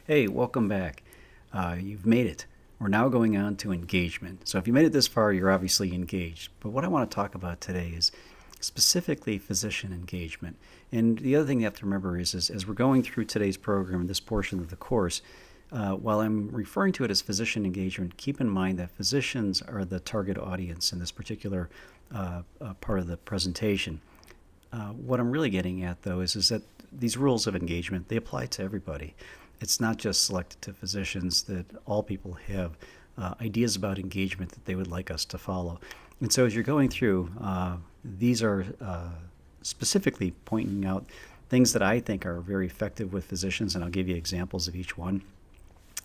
Hey, welcome back. You've made it. We're now going on to engagement. So if you made it this far, you're obviously engaged. But what I want to talk about today is specifically physician engagement. And the other thing you have to remember is as we're going through today's program, this portion of the course, while I'm referring to it as physician engagement, keep in mind that physicians are the target audience in this particular part of the presentation. What I'm really getting at, though, is that these rules of engagement, they apply to everybody. It's not just selected to physicians, that all people have ideas about engagement that they would like us to follow. And so as you're going through, these are specifically pointing out things that I think are very effective with physicians, and I'll give you examples of each one.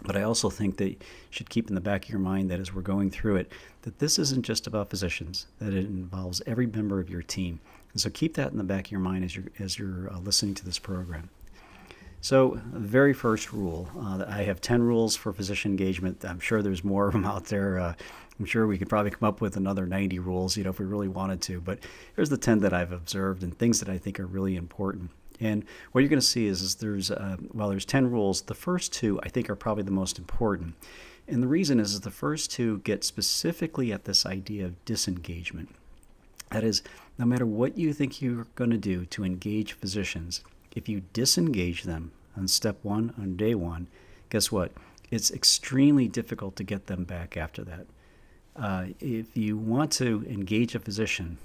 But I also think that you should keep in the back of your mind that as we're going through it, that this isn't just about physicians, that it involves every member of your team. And so keep that in the back of your mind as you're listening to this program. So the very first rule, I have 10 rules for physician engagement. I'm sure there's more of them out there. I'm sure we could probably come up with another 90 rules, if we really wanted to. But here's the 10 that I've observed and things that I think are really important. And what you're going to see is there's 10 rules. The first two I think are probably the most important. And the reason is the first two get specifically at this idea of disengagement. That is, no matter what you think you're going to do to engage physicians, if you disengage them on step one, on day one, guess what? It's extremely difficult to get them back after that. If you want to engage a physician,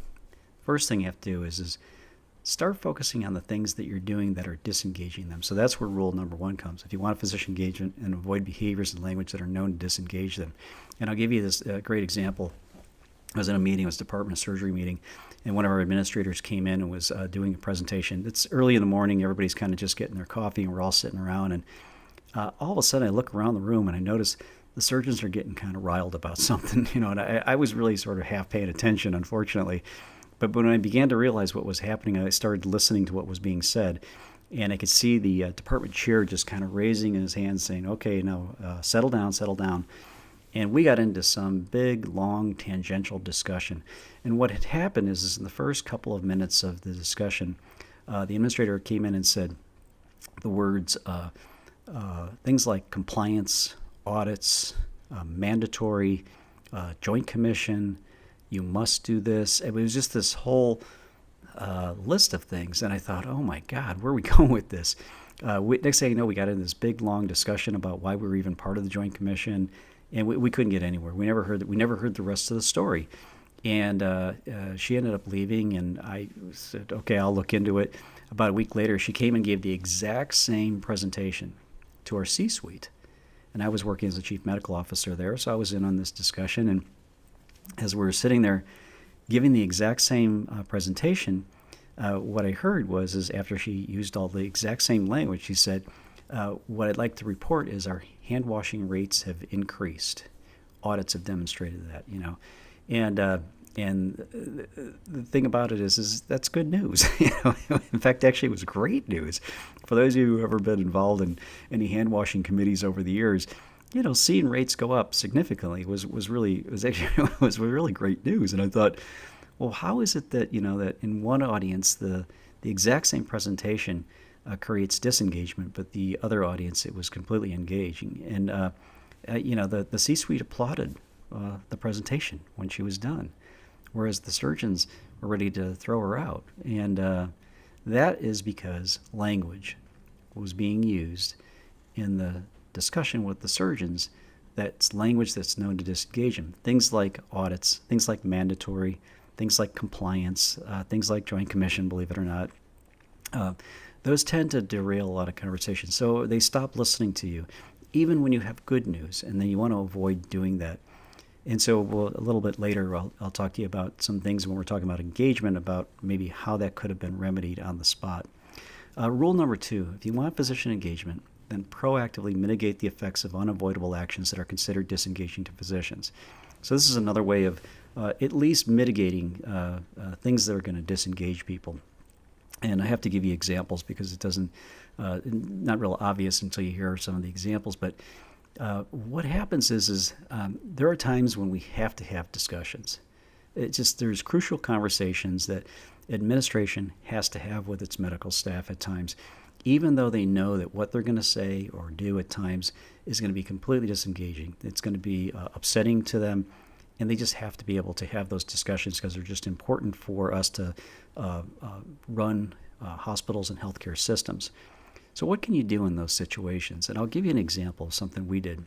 first thing you have to do is start focusing on the things that you're doing that are disengaging them. So that's where rule number one comes. If you want physician engagement, and avoid behaviors and language that are known to disengage them. And I'll give you this great example. I was in a meeting, it was a Department of Surgery meeting, and one of our administrators came in and was doing a presentation. It's early in the morning, everybody's kind of just getting their coffee, and we're all sitting around, and all of a sudden I look around the room and I notice the surgeons are getting kind of riled about something, and I was really sort of half paying attention, unfortunately. But when I began to realize what was happening, I started listening to what was being said, and I could see the department chair just kind of raising his hand saying, okay, now settle down, settle down. And we got into some big, long, tangential discussion. And what had happened is in the first couple of minutes of the discussion, the administrator came in and said the words, things like compliance, audits, mandatory, joint commission, you must do this. It was just this whole list of things. And I thought, oh my God, where are we going with this? Next thing you know, we got into this big, long discussion about why we were even part of the joint commission. And we couldn't get anywhere. We never heard the rest of the story. And she ended up leaving, and I said, okay, I'll look into it. About a week later, she came and gave the exact same presentation to our C-suite. And I was working as a chief medical officer there, so I was in on this discussion. And as we were sitting there giving the exact same presentation, what I heard was after she used all the exact same language, she said, what I'd like to report is our hand washing rates have increased. Audits have demonstrated that, and the thing about it is that's good news. In fact, actually, it was great news for those of you who have ever been involved in any hand washing committees over the years. Seeing rates go up significantly was really great news. And I thought, well, how is it that that in one audience the exact same presentation creates disengagement, but the other audience, it was completely engaging. And, the C-suite applauded the presentation when she was done, whereas the surgeons were ready to throw her out. And that is because language was being used in the discussion with the surgeons. That's language that's known to disengage them. Things like audits, things like mandatory, things like compliance, things like joint commission, believe it or not. Those tend to derail a lot of conversations. So they stop listening to you, even when you have good news, and then you want to avoid doing that. And so a little bit later, I'll talk to you about some things when we're talking about engagement, about maybe how that could have been remedied on the spot. Rule number 2, if you want physician engagement, then proactively mitigate the effects of unavoidable actions that are considered disengaging to physicians. So this is another way of at least mitigating things that are going to disengage people. And I have to give you examples because it doesn't, not real obvious until you hear some of the examples. But what happens is there are times when we have to have discussions. There's crucial conversations that administration has to have with its medical staff at times, even though they know that what they're going to say or do at times is going to be completely disengaging. It's going to be upsetting to them, and they just have to be able to have those discussions because they're just important for us to run hospitals and healthcare systems. So what can you do in those situations? And I'll give you an example of something we did.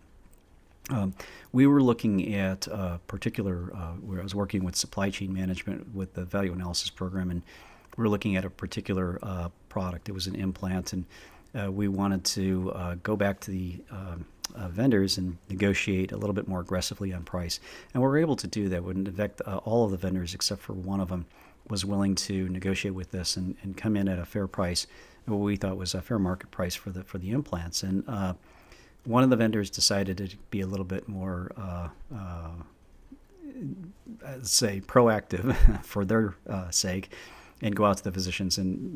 We were looking at a particular, where I was working with supply chain management with the value analysis program, and we were looking at a particular product. It was an implant, and we wanted to go back to the vendors and negotiate a little bit more aggressively on price. And we were able to do that. In fact, all of the vendors except for one of them was willing to negotiate with us and come in at a fair price, what we thought was a fair market price for the implants. And one of the vendors decided to be a little bit more, say, proactive for their sake, and go out to the physicians and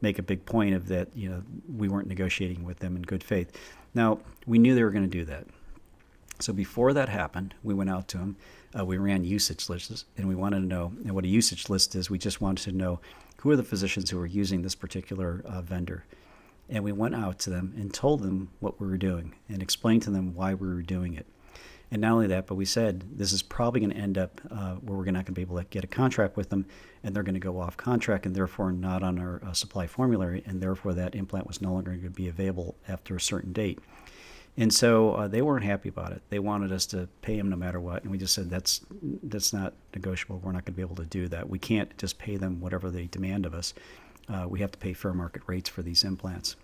make a big point of that. We weren't negotiating with them in good faith. Now, we knew they were going to do that. So before that happened, we went out to them. We ran usage lists, and we wanted to know, and what a usage list is, we just wanted to know who are the physicians who were using this particular vendor. And we went out to them and told them what we were doing and explained to them why we were doing it. And not only that, but we said this is probably going to end up where we're not going to be able to get a contract with them, and they're going to go off contract and therefore not on our supply formulary, and therefore that implant was no longer going to be available after a certain date. And so they weren't happy about it. They wanted us to pay them no matter what, and we just said that's not negotiable. We're not going to be able to do that. We can't just pay them whatever they demand of us. We have to pay fair market rates for these implants.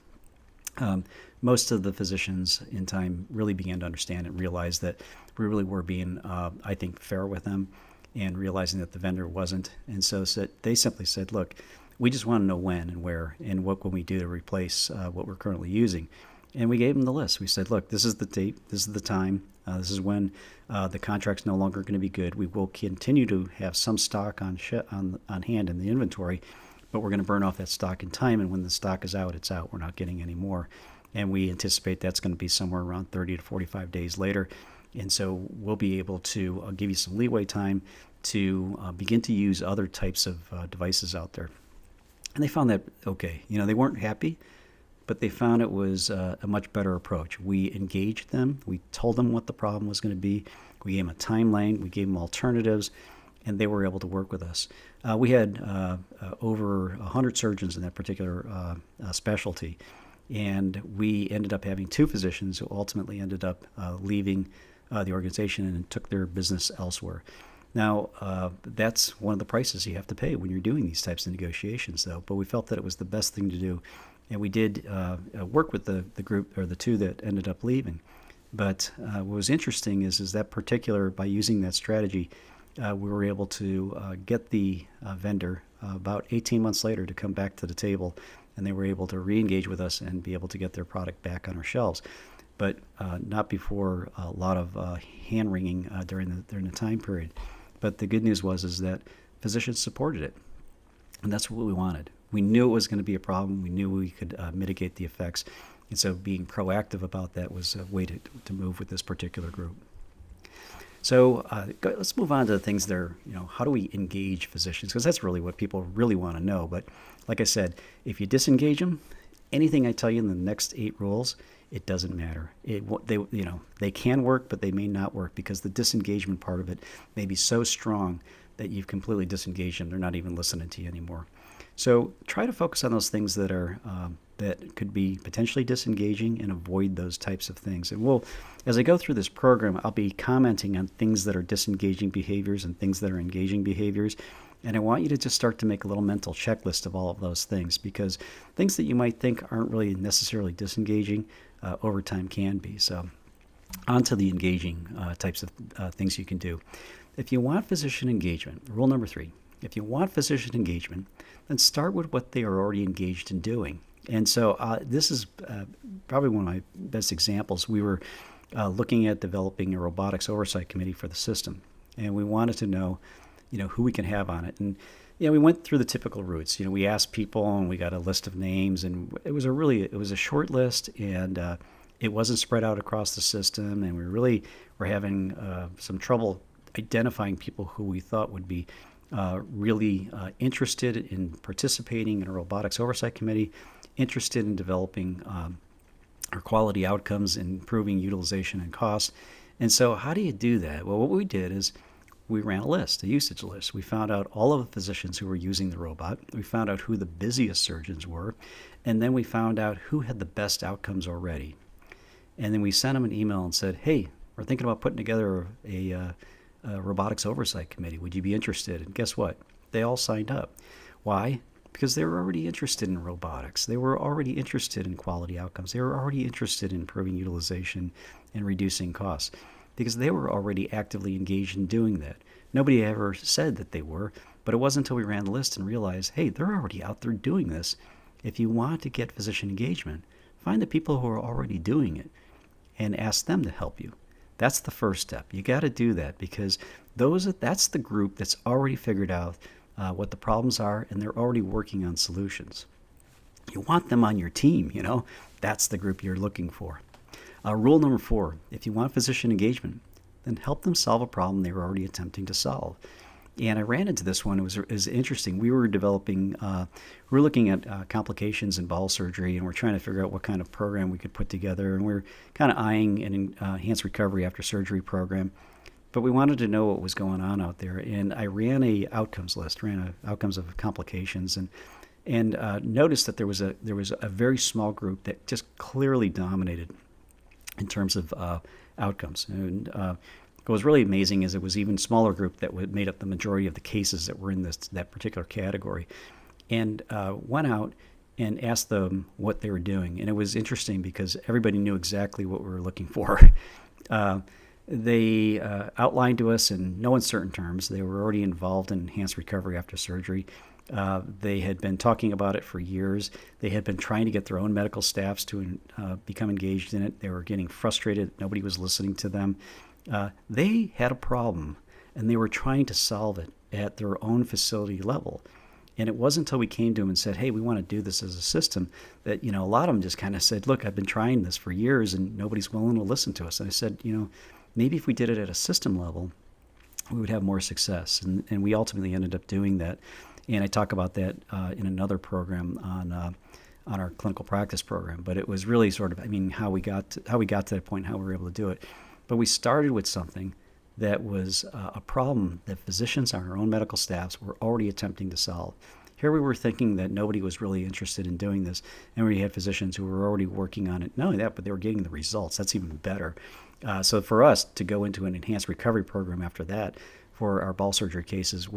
Most of the physicians in time really began to understand and realize that we really were being, I think, fair with them, and realizing that the vendor wasn't. And so they simply said, look, we just want to know when and where and what can we do to replace what we're currently using. And we gave them the list. We said, look, this is the date, this is the time, this is when the contract's no longer going to be good. We will continue to have some stock on hand in the inventory, but we're going to burn off that stock in time, and when the stock is out, it's out. We're not getting any more. And we anticipate that's going to be somewhere around 30 to 45 days later. And so we'll be able to give you some leeway time to begin to use other types of devices out there. And they found that okay. They weren't happy, but they found it was a much better approach. We engaged them. We told them what the problem was going to be. We gave them a timeline. We gave them alternatives, and they were able to work with us. We had over 100 surgeons in that particular specialty, and we ended up having 2 physicians who ultimately ended up leaving the organization and took their business elsewhere. Now, that's one of the prices you have to pay when you're doing these types of negotiations, though. But we felt that it was the best thing to do, and we did work with the group, or the 2 that ended up leaving. But what was interesting is that by using that strategy, we were able to get the vendor about 18 months later to come back to the table, and they were able to re-engage with us and be able to get their product back on our shelves. But not before a lot of hand-wringing during the time period. But the good news is that physicians supported it, and that's what we wanted. We knew it was going to be a problem. We knew we could mitigate the effects, and so being proactive about that was a way to move with this particular group. So let's move on to the things that are, how do we engage physicians? Because that's really what people really want to know. But like I said, if you disengage them, anything I tell you in the next 8 rules, it doesn't matter. They can work, but they may not work because the disengagement part of it may be so strong that you've completely disengaged them. They're not even listening to you anymore. So try to focus on those things that are that could be potentially disengaging, and avoid those types of things. And as I go through this program, I'll be commenting on things that are disengaging behaviors and things that are engaging behaviors. And I want you to just start to make a little mental checklist of all of those things, because things that you might think aren't really necessarily disengaging over time can be. So on to the engaging types of things you can do. If you want physician engagement, rule number 3, if you want physician engagement, then start with what they are already engaged in doing. And so this is probably one of my best examples. We were looking at developing a robotics oversight committee for the system, and we wanted to know, who we can have on it. And we went through the typical routes. We asked people, and we got a list of names, and it was a short list, and it wasn't spread out across the system, and we really were having some trouble identifying people who we thought would be really interested in participating in a robotics oversight committee, interested in developing our quality outcomes and improving utilization and cost. And so how do you do that? Well, what we did is we ran a list, a usage list. We found out all of the physicians who were using the robot. We found out who the busiest surgeons were. And then we found out who had the best outcomes already. And then we sent them an email and said, hey, we're thinking about putting together a robotics oversight committee. Would you be interested? And guess what? They all signed up. Why? Because they were already interested in robotics. They were already interested in quality outcomes. They were already interested in improving utilization and reducing costs, because they were already actively engaged in doing that. Nobody ever said that they were, but it wasn't until we ran the list and realized, hey, they're already out there doing this. If you want to get physician engagement, find the people who are already doing it and ask them to help you. That's the first step. You got to do that, because that's the group that's already figured out what the problems are, and they're already working on solutions. You want them on your team, That's the group you're looking for. Rule number 4, if you want physician engagement, then help them solve a problem they were already attempting to solve. And I ran into this one. It was interesting. We were looking at complications in bowel surgery, and we're trying to figure out what kind of program we could put together. And we're kind of eyeing an enhanced recovery after surgery program. But we wanted to know what was going on out there. And I ran a outcomes list, outcomes of complications, and noticed that there was a very small group that just clearly dominated in terms of outcomes. And what was really amazing is it was even smaller group that made up the majority of the cases that were in that particular category. And went out and asked them what they were doing. And it was interesting because everybody knew exactly what we were looking for. They outlined to us in no uncertain terms they were already involved in enhanced recovery after surgery. They had been talking about it for years. They had been trying to get their own medical staffs to become engaged in it. They were getting frustrated. Nobody was listening to them. They had a problem, and they were trying to solve it at their own facility level. And it wasn't until we came to them and said, hey, we want to do this as a system, that, a lot of them just kind of said, look, I've been trying this for years, and nobody's willing to listen to us. And I said, maybe if we did it at a system level, we would have more success. And we ultimately ended up doing that. And I talk about that in another program on our clinical practice program. But it was really sort of, how we got to that point, how we were able to do it. But we started with something that was a problem that physicians on our own medical staffs were already attempting to solve. Here we were thinking that nobody was really interested in doing this, and we had physicians who were already working on it. Not only that, but they were getting the results. That's even better. So for us to go into an enhanced recovery program after that for our bowel surgery cases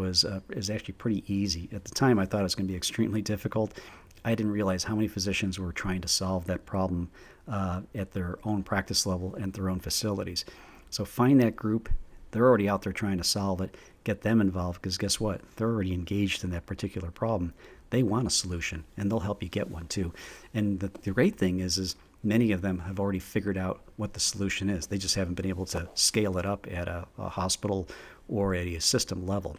is actually pretty easy. At the time, I thought it was going to be extremely difficult. I didn't realize how many physicians were trying to solve that problem at their own practice level and their own facilities. So find that group. They're already out there trying to solve it. Get them involved, because guess what? They're already engaged in that particular problem. They want a solution, and they'll help you get one too. And the great thing is many of them have already figured out what the solution is. They just haven't been able to scale it up at a hospital or at a system level.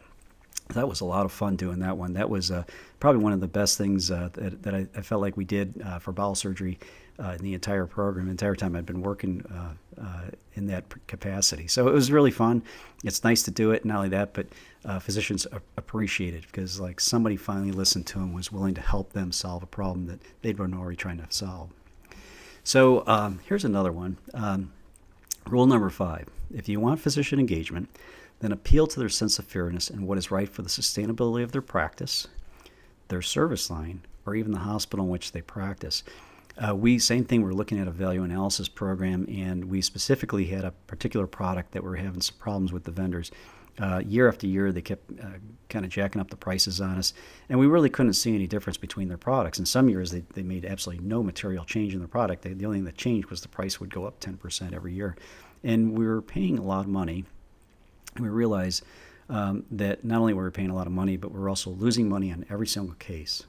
That was a lot of fun doing that one. That was probably one of the best things that I felt like we did for bowel surgery in the entire program, the entire time I've been working in that capacity. So it was really fun. It's nice to do it. Not only that, but physicians appreciate it, because somebody finally listened to them, was willing to help them solve a problem that they'd been already trying to solve. So here's another one. Rule number 5. If you want physician engagement, then appeal to their sense of fairness and what is right for the sustainability of their practice, their service line, or even the hospital in which they practice. Same thing, we're looking at a value analysis program, and we specifically had a particular product that we're having some problems with the vendors. Year after year, they kept kind of jacking up the prices on us, and we really couldn't see any difference between their products. In some years, they made absolutely no material change in their product. The only thing that changed was the price would go up 10% every year. And we were paying a lot of money, and we realized that not only were we paying a lot of money, but we're also losing money on every single case.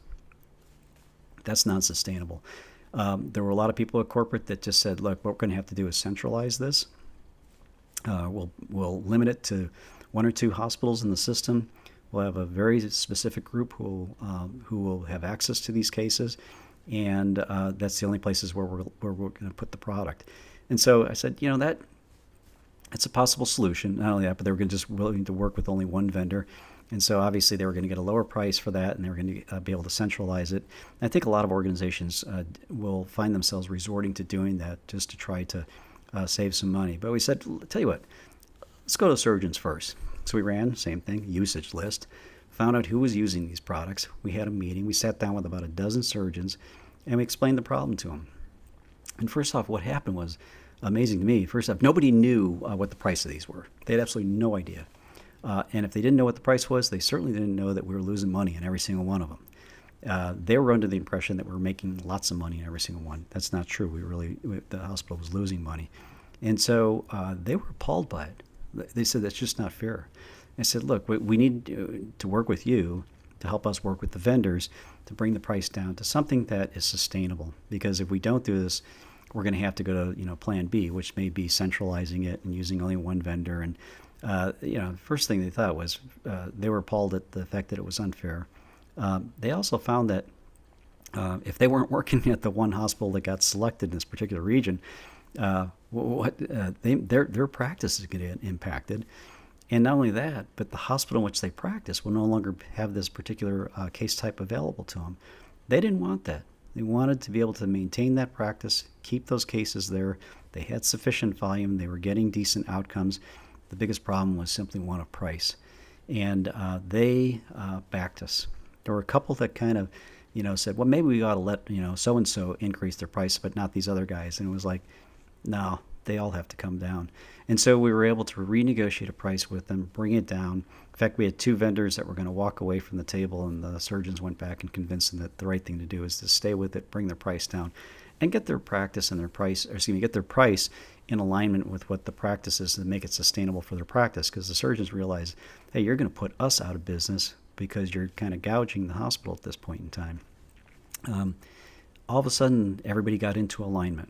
That's not sustainable. There were a lot of people at corporate that just said, look, what we're going to have to do is centralize this. We'll limit it to 1 or 2 hospitals in the system. We'll have a very specific group who will have access to these cases, and that's the only places where we're going to put the product. And so I said, that's a possible solution. Not only that, but they were just willing to work with only one vendor. And so obviously they were going to get a lower price for that, and they were going to be able to centralize it. And I think a lot of organizations will find themselves resorting to doing that just to try to save some money. But we said, tell you what, let's go to surgeons first. So we ran, same thing, usage list, found out who was using these products. We had a meeting. We sat down with about a dozen surgeons, and we explained the problem to them. And first off, what happened was amazing to me. First off, nobody knew what the price of these were. They had absolutely no idea. And if they didn't know what the price was, they certainly didn't know that we were losing money in every single one of them. They were under the impression that we were making lots of money in every single one. That's not true. The hospital was losing money. And so they were appalled by it. They said, that's just not fair. I said, look, we need to work with you to help us work with the vendors to bring the price down to something that is sustainable. Because if we don't do this, we're going to have to go to plan B, which may be centralizing it and using only one vendor. And the first thing they thought was they were appalled at the fact that it was unfair. They also found that if they weren't working at the one hospital that got selected in this particular region, their practice is going to get impacted. And not only that, but the hospital in which they practice will no longer have this particular case type available to them. They didn't want that. They wanted to be able to maintain that practice, keep those cases there. They had sufficient volume. They were getting decent outcomes. The biggest problem was simply one of price. And they backed us. There were a couple that kind of, said, well, maybe we ought to let, so-and-so increase their price, but not these other guys. And it was like, no, they all have to come down. And so we were able to renegotiate a price with them, bring it down. In fact, we had two vendors that were going to walk away from the table, and the surgeons went back and convinced them that the right thing to do is to stay with it, bring their price down, and get their practice and get their price in alignment with what the practice is to make it sustainable for their practice. Because the surgeons realized, hey, you're going to put us out of business because you're kind of gouging the hospital at this point in time. All of a sudden, everybody got into alignment.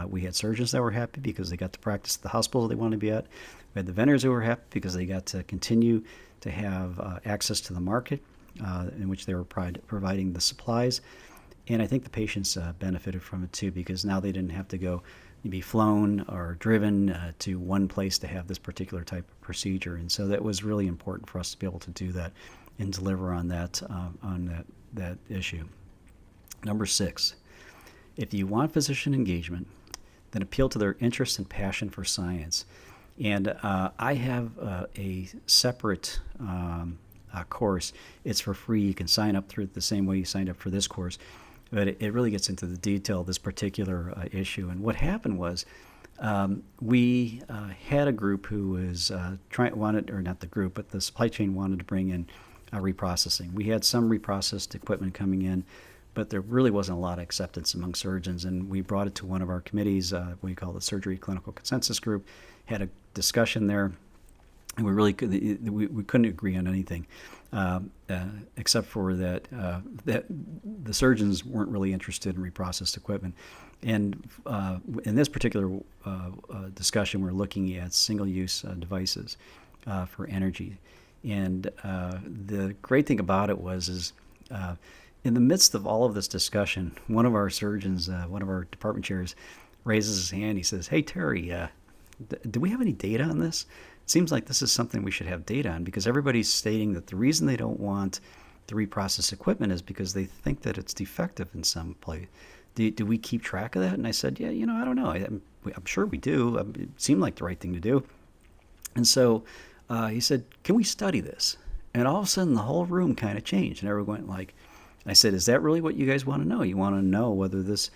We had surgeons that were happy because they got to practice at the hospital they wanted to be at. We had the vendors who were happy because they got to continue to have access to the market in which they were providing the supplies. And I think the patients benefited from it too, because now they didn't have to be flown or driven to one place to have this particular type of procedure. And so that was really important for us to be able to do that and deliver on that issue. Number 6. If you want physician engagement, then appeal to their interest and passion for science. And I have a separate course. It's for free. You can sign up through it the same way you signed up for this course. But it really gets into the detail of this particular issue. And what happened was we had a group who was the supply chain wanted to bring in reprocessing. We had some reprocessed equipment coming in, but there really wasn't a lot of acceptance among surgeons. And we brought it to one of our committees, we call the Surgery Clinical Consensus Group, had a discussion there, and we couldn't agree on anything, except for that the surgeons weren't really interested in reprocessed equipment. And in this particular discussion, we're looking at single-use devices for energy. And the great thing about it was in the midst of all of this discussion, one of our surgeons, one of our department chairs, raises his hand. He says, "Hey, Terry, do we have any data on this? It seems like this is something we should have data on, because everybody's stating that the reason they don't want the reprocessed equipment is because they think that it's defective in some place. Do we keep track of that?" And I said, "Yeah, I don't know. I'm sure we do. It seemed like the right thing to do." And so he said, "Can we study this?" And all of a sudden, the whole room kind of changed, and everyone went like, I said, "Is that really what you guys want to know? You want to know whether the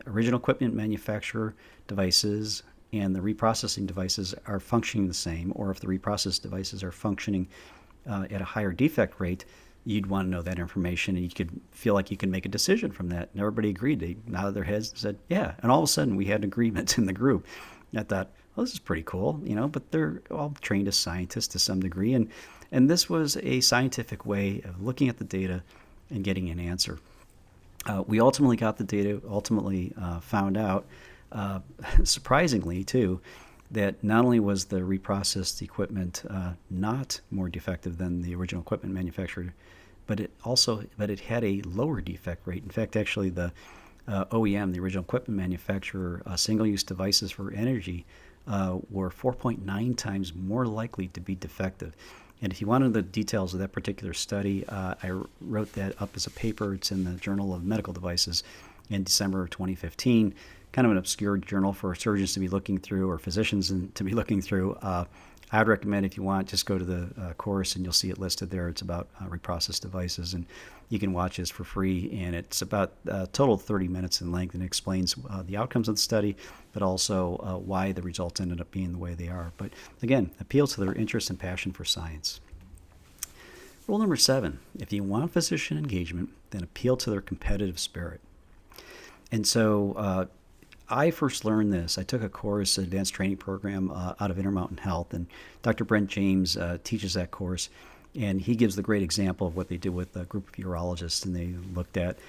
original equipment manufacturer devices and the reprocessing devices are functioning the same, or if the reprocessed devices are functioning at a higher defect rate? You'd want to know that information, and you could feel like you can make a decision from that." And everybody agreed. They nodded their heads and said, "Yeah." And all of a sudden, we had agreement in the group. And I thought, well, this is pretty cool, but they're all trained as scientists to some degree. And this was a scientific way of looking at the data and getting an answer. We ultimately got the data, found out, surprisingly too, that not only was the reprocessed equipment not more defective than the original equipment manufacturer, but it had a lower defect rate. In fact, actually the OEM, the original equipment manufacturer, single-use devices for energy were 4.9 times more likely to be defective. And if you wanted the details of that particular study, I wrote that up as a paper. It's in the Journal of Medical Devices in December of 2015. Kind of an obscure journal for surgeons to be looking through or physicians to be looking through. I would recommend, if you want, just go to the course and you'll see it listed there. It's about reprocessed devices, and you can watch this for free. And it's about a total of 30 minutes in length, and it explains the outcomes of the study, but also why the results ended up being the way they are. But again, appeal to their interest and passion for science. Rule number 7, if you want physician engagement, then appeal to their competitive spirit. And so I first learned this. I took a course, an advanced training program out of Intermountain Health, and Dr. Brent James teaches that course, and he gives the great example of what they did with a group of urologists, and they looked at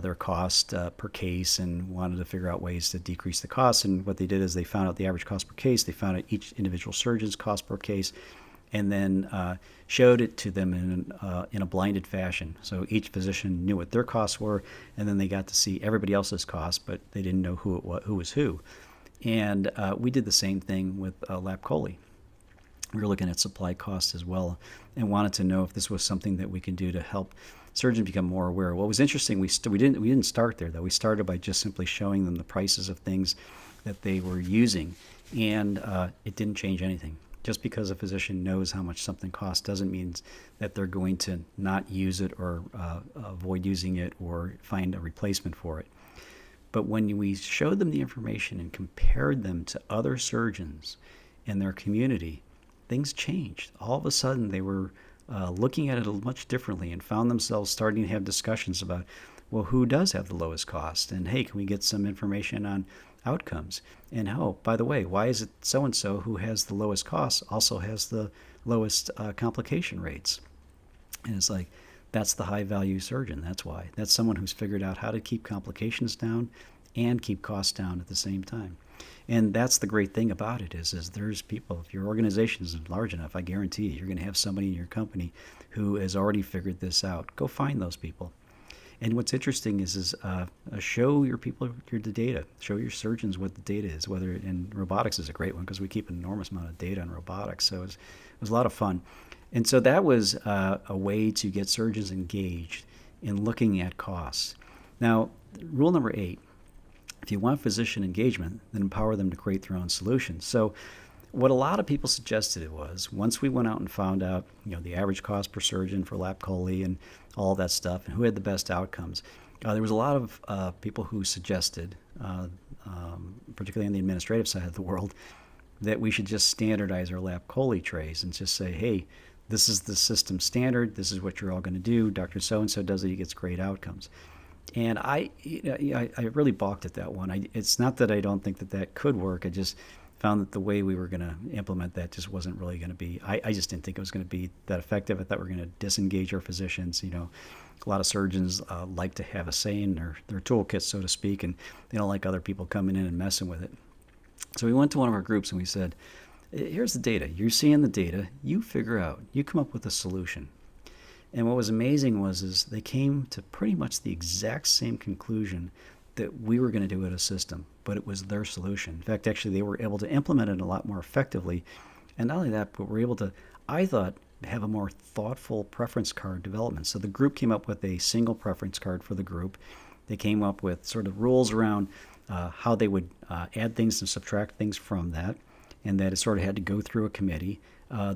their cost per case and wanted to figure out ways to decrease the cost. And what they did is they found out the average cost per case, they found out each individual surgeon's cost per case, and then showed it to them in a blinded fashion. So each physician knew what their costs were, and then they got to see everybody else's costs, but they didn't know who was who. And we did the same thing with lap chole. We were looking at supply costs as well, and wanted to know if this was something that we could do to help surgeons become more aware. What was interesting, we didn't start there though. We started by just simply showing them the prices of things that they were using, and it didn't change anything. Just because a physician knows how much something costs doesn't mean that they're going to not use it or avoid using it or find a replacement for it. But when we showed them the information and compared them to other surgeons in their community, things changed. All of a sudden, they were looking at it much differently and found themselves starting to have discussions about, well, who does have the lowest cost? And hey, can we get some information on outcomes? And oh, by the way, why is it so-and-so who has the lowest costs also has the lowest complication rates? And it's like, that's the high-value surgeon. That's why. That's someone who's figured out how to keep complications down and keep costs down at the same time. And that's the great thing about it is there's people, if your organization is large enough, I guarantee you're going to have somebody in your company who has already figured this out. Go find those people. And what's interesting is show your people the data. Show your surgeons what the data is. And robotics is a great one because we keep an enormous amount of data on robotics. So it was a lot of fun. And so that was a way to get surgeons engaged in looking at costs. Now, rule number 8, if you want physician engagement, then empower them to create their own solutions. So what a lot of people suggested was, once we went out and found out, the average cost per surgeon for lap chole and all that stuff, and who had the best outcomes, there was a lot of people who suggested, particularly on the administrative side of the world, that we should just standardize our lap chole trays and just say, hey, this is the system standard. This is what you're all going to do. Dr. So-and-so does it. He gets great outcomes. And I really balked at that one. It's not that I don't think that could work. I just found that the way we were going to implement that just wasn't really going to be, I just didn't think it was going to be that effective. I thought we were going to disengage our physicians. A lot of surgeons like to have a say in their toolkit, so to speak, and they don't like other people coming in and messing with it. So we went to one of our groups and we said, here's the data. You're seeing the data. You figure out. You come up with a solution. And what was amazing was they came to pretty much the exact same conclusion that we were going to do at a system, but it was their solution. In fact, actually, they were able to implement it a lot more effectively. And not only that, but we're able to, I thought, have a more thoughtful preference card development. So the group came up with a single preference card for the group. They came up with sort of rules around how they would add things and subtract things from that, and that it sort of had to go through a committee.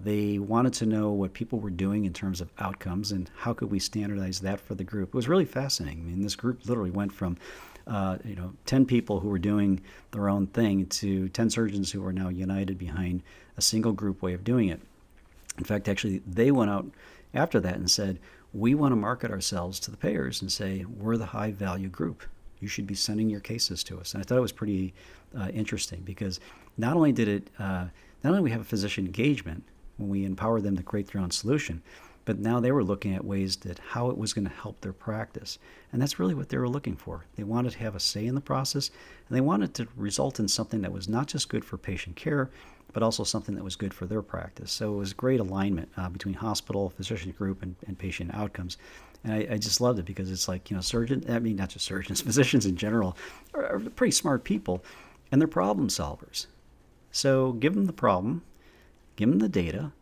They wanted to know what people were doing in terms of outcomes and how could we standardize that for the group. It was really fascinating. I mean, this group literally went from 10 people who were doing their own thing to 10 surgeons who are now united behind a single group way of doing it. In fact, actually, they went out after that and said, we want to market ourselves to the payers and say, we're the high value group. You should be sending your cases to us. And I thought it was pretty interesting because not only we have a physician engagement when we empower them to create their own solution, but now they were looking at ways that how it was going to help their practice. And that's really what they were looking for. They wanted to have a say in the process, and they wanted to result in something that was not just good for patient care, but also something that was good for their practice. So it was great alignment between hospital, physician group, and patient outcomes. And I just loved it because it's like, not just surgeons, physicians in general are pretty smart people, and they're problem solvers. So give them the problem, give them the data,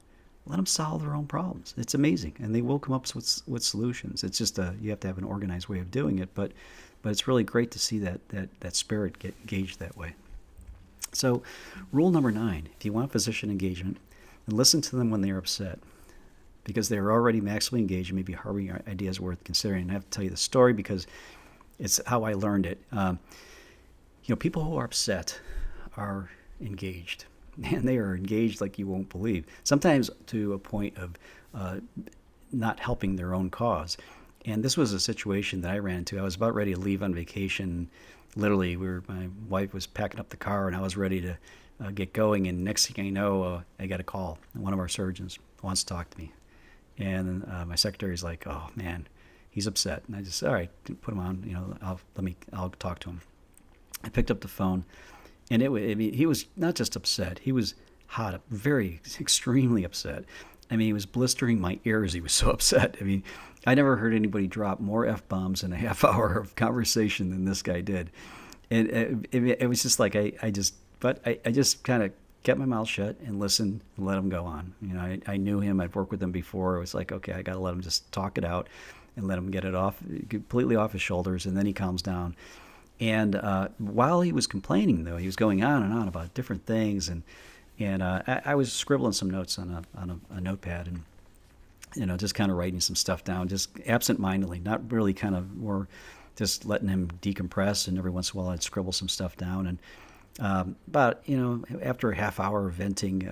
let them solve their own problems. It's amazing, and they will come up with solutions. It's just you have to have an organized way of doing it, but it's really great to see that spirit get engaged that way. So, rule number 9: if you want physician engagement, then listen to them when they are upset, because they're already maximally engaged and maybe harboring ideas worth considering. And I have to tell you the story because it's how I learned it. People who are upset are engaged, and they are engaged like you won't believe. Sometimes to a point of not helping their own cause. And this was a situation that I ran into. I was about ready to leave on vacation. Literally, my wife was packing up the car, and I was ready to get going. And next thing I know, I got a call. One of our surgeons wants to talk to me. And my secretary's like, "Oh man, he's upset." And I just, all right, put him on. I'll talk to him. I picked up the phone, and he was not just upset. He was hot, very extremely upset. He was blistering my ears. He was so upset. I never heard anybody drop more F-bombs in a half hour of conversation than this guy did. And it was just like I just kind of kept my mouth shut and listened and let him go on. I knew him. I'd worked with him before. It was like, okay, I got to let him just talk it out and let him get it completely off his shoulders, and then he calms down. And while he was complaining, though, he was going on and on about different things, and I was scribbling some notes on a notepad, and just kind of writing some stuff down, just absent-mindedly, not really, kind of more just letting him decompress. And every once in a while, I'd scribble some stuff down. And after a half hour of venting,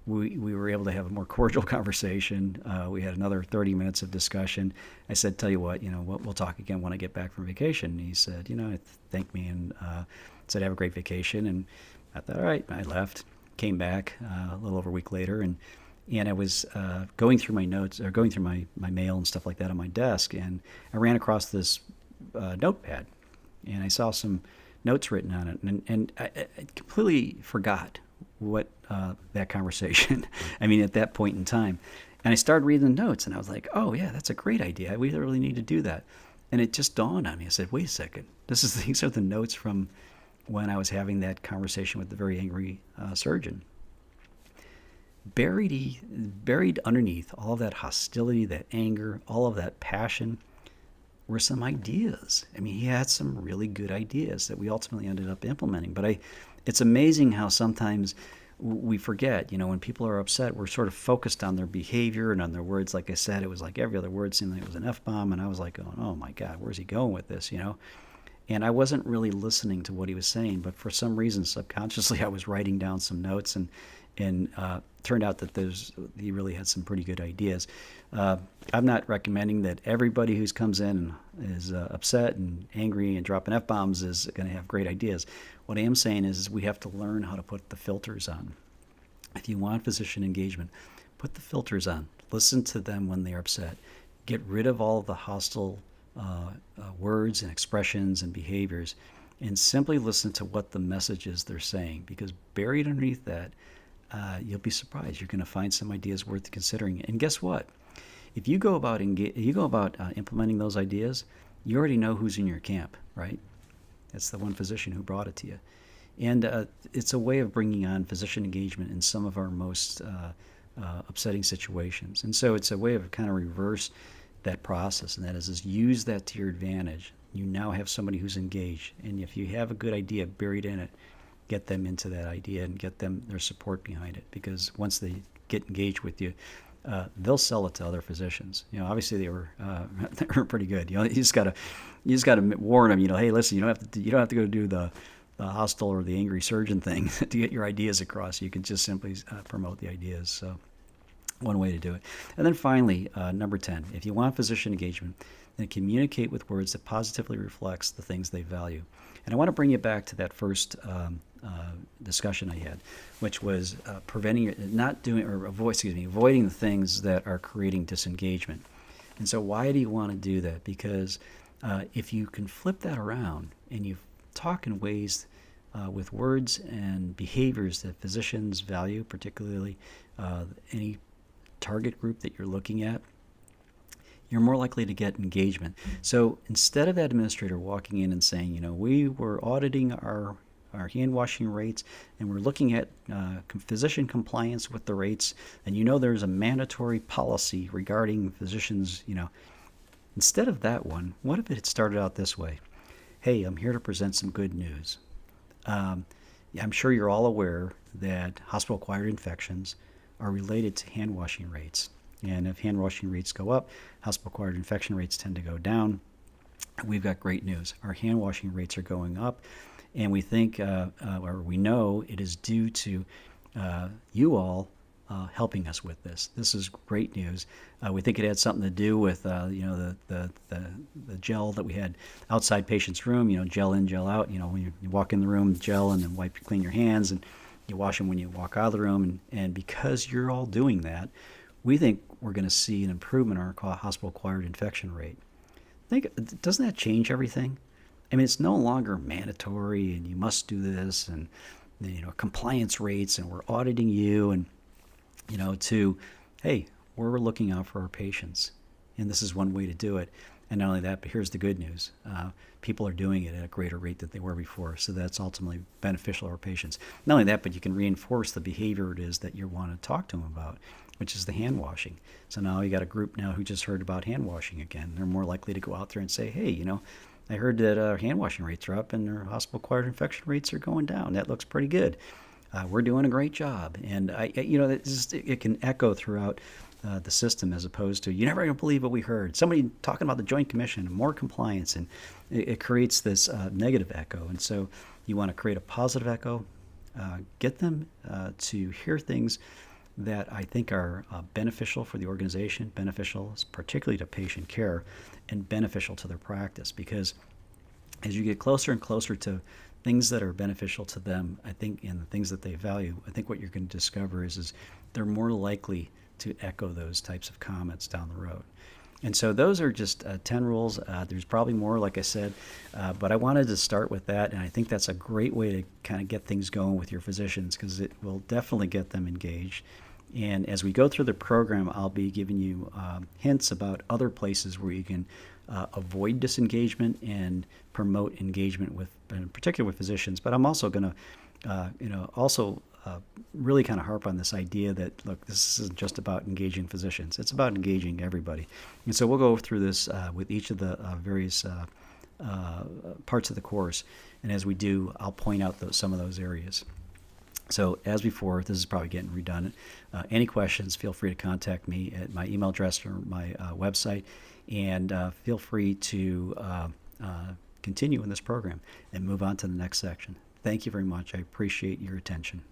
we were able to have a more cordial conversation. We had another 30 minutes of discussion. I said, "Tell you what, we'll talk again when I get back from vacation." And he said, thanked me and said, "Have a great vacation." And I thought, all right. I left, came back a little over a week later, and I was going through my notes, or going through my mail and stuff like that on my desk, and I ran across this notepad, and I saw some notes written on it, and I completely forgot what that conversation, at that point in time. And I started reading the notes, and I was like, oh yeah, that's a great idea. We really need to do that. And it just dawned on me. I said, wait a second. These are the notes from when I was having that conversation with the very angry surgeon. Buried underneath all of that hostility, that anger, all of that passion, were some ideas. He had some really good ideas that we ultimately ended up implementing. But it's amazing how sometimes we forget, when people are upset, we're sort of focused on their behavior and on their words. Like I said, it was like every other word seemed like it was an F-bomb, and I was like, oh my God, where's he going with this, And I wasn't really listening to what he was saying, but for some reason, subconsciously, I was writing down some notes, and turned out that he really had some pretty good ideas. I'm not recommending that everybody who comes in and is upset and angry and dropping F-bombs is going to have great ideas. What I am saying is we have to learn how to put the filters on. If you want physician engagement, put the filters on. Listen to them when they're upset. Get rid of all of the hostile words and expressions and behaviors, and simply listen to what the message is they're saying, because buried underneath that, you'll be surprised. You're going to find some ideas worth considering. And guess what? If you go about implementing those ideas, you already know who's in your camp, right? That's the one physician who brought it to you. And it's a way of bringing on physician engagement in some of our most upsetting situations. And so it's a way of kind of reverse that process, and that is use that to your advantage. You now have somebody who's engaged, and if you have a good idea buried in it, get them into that idea and get them their support behind it, because once they get engaged with you, they'll sell it to other physicians. Obviously they were pretty good. You just gotta warn them. Hey, listen, you don't have to go do the hostile or the angry surgeon thing to get your ideas across. You can just simply promote the ideas. So one way to do it. And then finally, number 10, if you want physician engagement, then communicate with words that positively reflects the things they value. And I want to bring you back to that first discussion I had, which was avoiding the things that are creating disengagement. And so why do you want to do that? Because if you can flip that around and you talk in ways with words and behaviors that physicians value, particularly any target group that you're looking at, you're more likely to get engagement. So instead of that administrator walking in and saying, we were auditing our our hand washing rates, and we're looking at physician compliance with the rates, and there's a mandatory policy regarding physicians, instead of that one, what if it had started out this way? Hey, I'm here to present some good news. I'm sure you're all aware that hospital-acquired infections are related to hand washing rates. And if hand washing rates go up, hospital-acquired infection rates tend to go down. We've got great news. Our hand washing rates are going up, and we think, or we know, it is due to you all helping us with this. This is great news. We think it had something to do with the gel that we had outside patients' room. Gel in, gel out. When you walk in the room, gel, and then clean your hands, and you wash them when you walk out of the room. And because you're all doing that, we think we're going to see an improvement in our hospital-acquired infection rate. Doesn't that change everything? I mean, it's no longer mandatory, and you must do this, and compliance rates, and we're auditing you, and to, hey, we're looking out for our patients, and this is one way to do it. And not only that, but here's the good news. People are doing it at a greater rate than they were before, so that's ultimately beneficial to our patients. Not only that, but you can reinforce the behavior it is that you want to talk to them about, which is the hand washing. So now you got a group now who just heard about hand washing again. They're more likely to go out there and say, hey, I heard that our hand washing rates are up and our hospital-acquired infection rates are going down. That looks pretty good. We're doing a great job. And, it can echo throughout the system, as opposed to, you're never going to believe what we heard. Somebody talking about the Joint Commission and more compliance, and it creates this negative echo. And so you want to create a positive echo, get them to hear things that I think are beneficial for the organization, beneficial particularly to patient care, and beneficial to their practice. Because as you get closer and closer to things that are beneficial to them, I think, and the things that they value, I think what you're going to discover is they're more likely to echo those types of comments down the road. And so those are just 10 rules. There's probably more, like I said, but I wanted to start with that, and I think that's a great way to kind of get things going with your physicians, because it will definitely get them engaged. And as we go through the program, I'll be giving you hints about other places where you can avoid disengagement and promote engagement with, in particular with physicians. But I'm also going to, really kind of harp on this idea that, look, this isn't just about engaging physicians. It's about engaging everybody. And so we'll go through this with each of the various parts of the course. And as we do, I'll point out some of those areas. So as before, this is probably getting redundant. Any questions, feel free to contact me at my email address or my website, and feel free to continue in this program and move on to the next section. Thank you very much. I appreciate your attention.